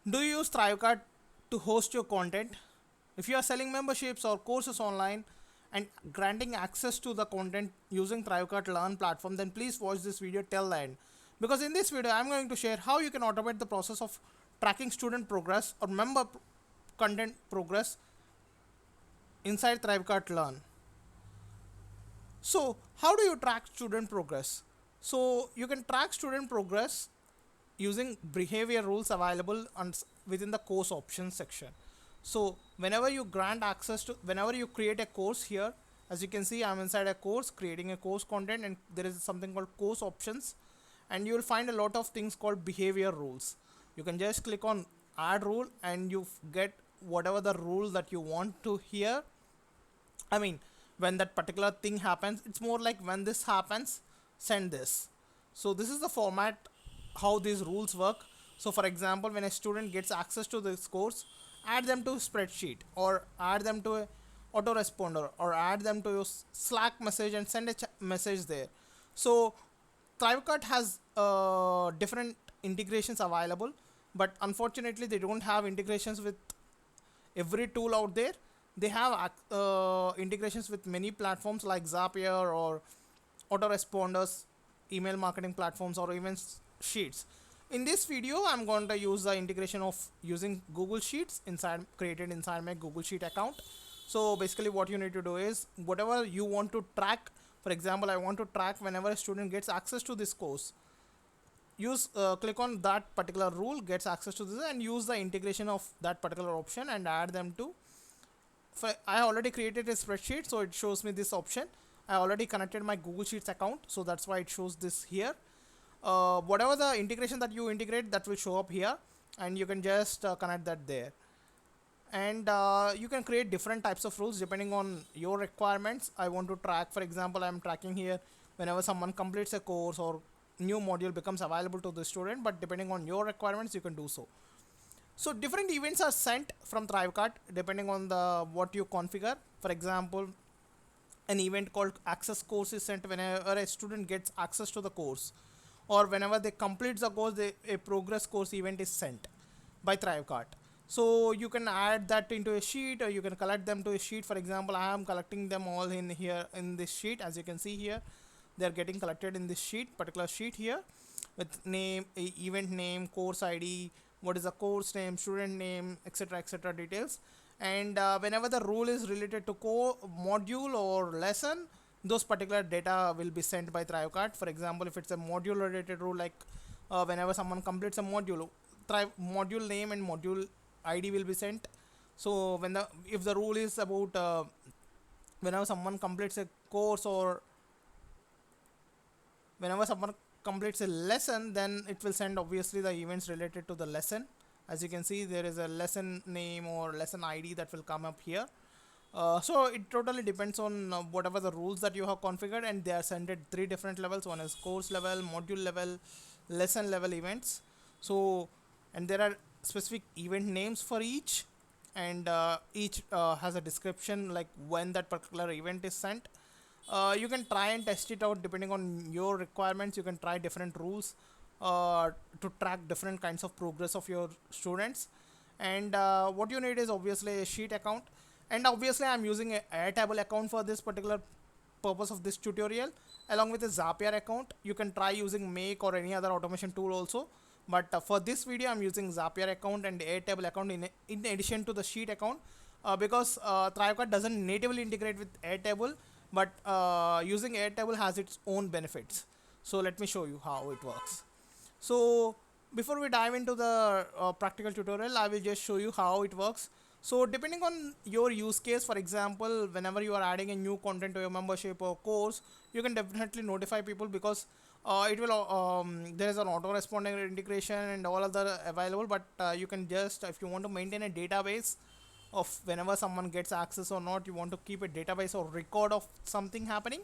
Do you use ThriveCart to host your content? If you are selling memberships or courses online and granting access to the content using ThriveCart Learn platform, then please watch this video till the end. Because in this video, I'm going to share how you can automate the process of tracking student progress or content progress inside ThriveCart Learn. So, how do you track student progress? So, you can track student progress using behavior rules available within the course options section. So whenever you grant access to, whenever you create a course here, as you can see, I'm inside a course creating a course content, and there is something called course options, and you will find a lot of things called behavior rules. You can just click on add rule and you get whatever the rule that you want to here. I mean, when that particular thing happens, it's more like when this happens, send this. So this is the format how these rules work. So for example, when a student gets access to this course, add them to a spreadsheet or add them to a autoresponder or add them to your Slack message and send a message there. So ThriveCart has different integrations available, but unfortunately they don't have integrations with every tool out there. They have integrations with many platforms like Zapier or autoresponders, email marketing platforms, or even Sheets. In this video, I'm going to use the integration of using Google Sheets created inside my Google Sheet account. So basically what you need to do is whatever you want to track. For example, I want to track whenever a student gets access to this course. Click on that particular rule, gets access to this, and use the integration of that particular option and add them to. I already created a spreadsheet, so it shows me this option. I already connected my Google Sheets account, so that's why it shows this here. Whatever the integration that you integrate, that will show up here, and you can just connect that there. And you can create different types of rules depending on your requirements. I want to track, for example, I'm tracking here whenever someone completes a course or new module becomes available to the student, but depending on your requirements, you can do so. So different events are sent from ThriveCart depending on the what you configure. For example, an event called access course is sent whenever a student gets access to the course, or whenever they complete the course, a progress course event is sent by ThriveCart. So you can add that into a sheet, or you can collect them to a sheet. For example, I am collecting them all in here in this sheet. As you can see here, they are getting collected in this particular sheet here, with name, event name, course ID, what is the course name, student name, etc details. And whenever the rule is related to module or lesson, those particular data will be sent by ThriveCart. For example, if it's a module related rule, like whenever someone completes a module, module name and module ID will be sent. So if the rule is about whenever someone completes a course or whenever someone completes a lesson, then it will send obviously the events related to the lesson. As you can see, there is a lesson name or lesson ID that will come up here. So it totally depends on whatever the rules that you have configured, and they are sent at 3 different levels. One is course level, module level, lesson level events. So, and there are specific event names for each, and each has a description like when that particular event is sent. You can try and test it out depending on your requirements. You can try different rules to track different kinds of progress of your students. And what you need is obviously a sheet account, and obviously I'm using a Airtable account for this particular purpose of this tutorial, along with a Zapier account. You can try using Make or any other automation tool also, but for this video I'm using Zapier account and Airtable account in addition to the sheet account, because ThriveCart doesn't natively integrate with Airtable, but using Airtable has its own benefits. So let me show you how it works. So before we dive into the practical tutorial, I will just show you how it works. So depending on your use case, for example, whenever you are adding a new content to your membership or course, you can definitely notify people, because it will there is an autoresponding integration and all other available. But you can just, if you want to maintain a database of whenever someone gets access or not, you want to keep a database or record of something happening,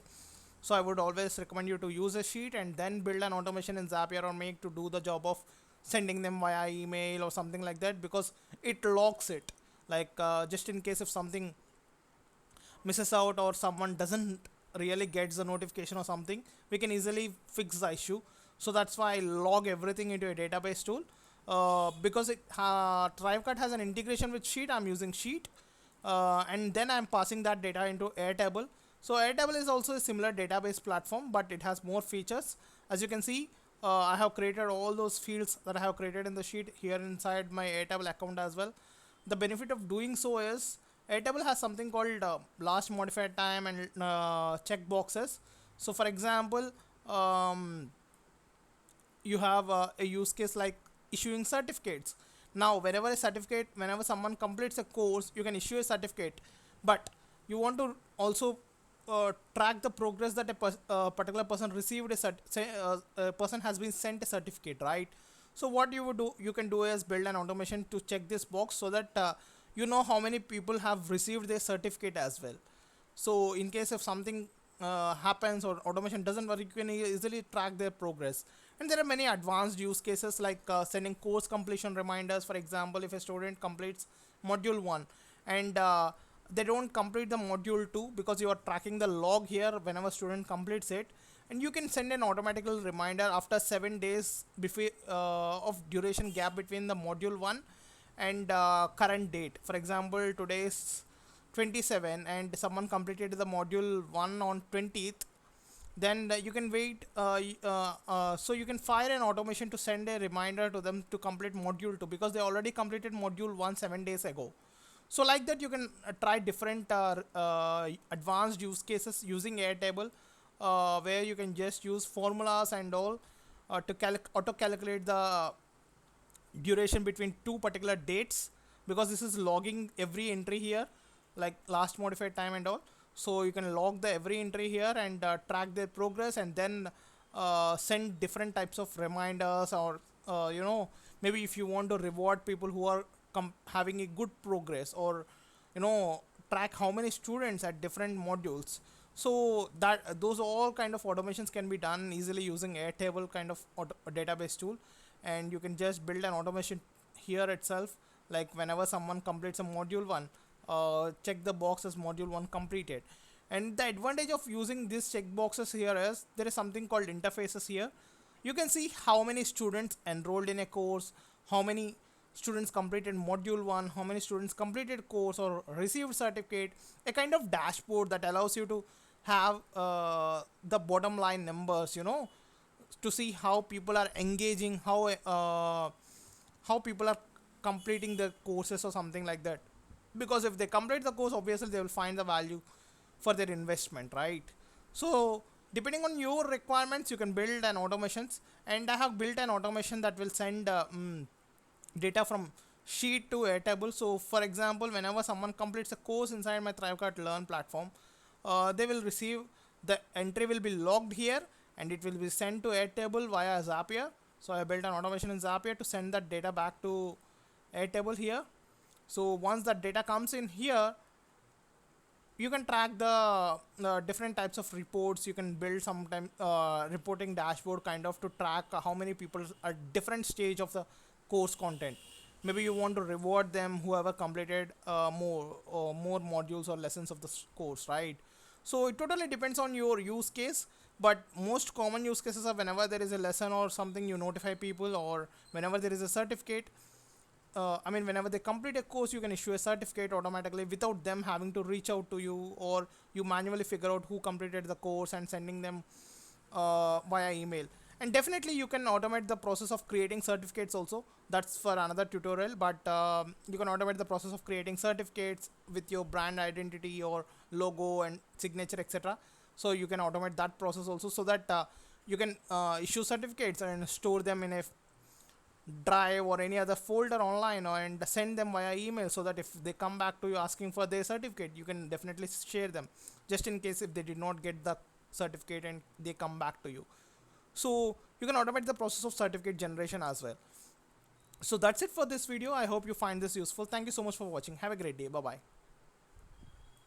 so I would always recommend you to use a sheet and then build an automation in Zapier or Make to do the job of sending them via email or something like that, because it logs it. Like just in case if something misses out or someone doesn't really gets the notification or something, we can easily fix the issue. So that's why I log everything into a database tool. because ThriveCart has an integration with Sheet. I'm using Sheet, and then I'm passing that data into Airtable. So Airtable is also a similar database platform, but it has more features. As you can see, I have created all those fields that I have created in the sheet here inside my Airtable account as well. The benefit of doing so is Airtable has something called last modified time and check boxes. So for example, um, you have a use case like issuing certificates. Now whenever someone completes a course, you can issue a certificate, but you want to also track the progress that a particular person received a person has been sent a certificate, right? So what you would do, you can do is build an automation to check this box so that you know how many people have received their certificate as well. So in case if something happens or automation doesn't work, you can easily track their progress. And there are many advanced use cases like sending course completion reminders. For example, if a student completes module 1 and they don't complete the module 2, because you are tracking the log here whenever student completes it, and you can send an automatical reminder after 7 days before of duration gap between the module 1 and current date. For example, today is 27 and someone completed the module 1 on 20th, then you can wait, so you can fire an automation to send a reminder to them to complete module 2 because they already completed module 1 7 days ago. So like that, you can try different advanced use cases using Airtable, where you can just use formulas and all to auto calculate the duration between two particular dates, because this is logging every entry here, like last modified time and all. So you can log the every entry here and track their progress, and then send different types of reminders, or maybe if you want to reward people who are having a good progress, or you know track how many students at different modules. So that those all kind of automations can be done easily using Airtable kind of database tool. And you can just build an automation here itself, like whenever someone completes a module 1, check the box as module 1 completed. And the advantage of using these check boxes here is there is something called interfaces here. You can see how many students enrolled in a course, how many students completed module 1, how many students completed course or received certificate, a kind of dashboard that allows you to have the bottom line numbers, to see how people are engaging, how people are completing the courses or something like that. Because if they complete the course, obviously they will find the value for their investment, right? So depending on your requirements, you can build an automations. And I have built an automation that will send data from sheet to Airtable. So for example, whenever someone completes a course inside my ThriveCart Learn platform, they will receive, the entry will be logged here and it will be sent to Airtable via Zapier. So I built an automation in Zapier to send that data back to Airtable here. So once that data comes in here, you can track the different types of reports. You can build some reporting dashboard kind of to track how many people at different stage of the course content. Maybe you want to reward them whoever completed more modules or lessons of the course, right? So it totally depends on your use case, but most common use cases are whenever there is a lesson or something, you notify people, or whenever there is a certificate. Whenever they complete a course, you can issue a certificate automatically without them having to reach out to you, or you manually figure out who completed the course and sending them via email. And definitely you can automate the process of creating certificates also. That's for another tutorial, but you can automate the process of creating certificates with your brand identity or logo and signature, etc. So you can automate that process also, so that you can issue certificates and store them in a drive or any other folder online, and send them via email, so that if they come back to you asking for their certificate, you can definitely share them, just in case if they did not get the certificate and they come back to you. So you can automate the process of certificate generation as well. So that's it for this video. I hope you find this useful. Thank you so much for watching. Have a great day. Bye bye.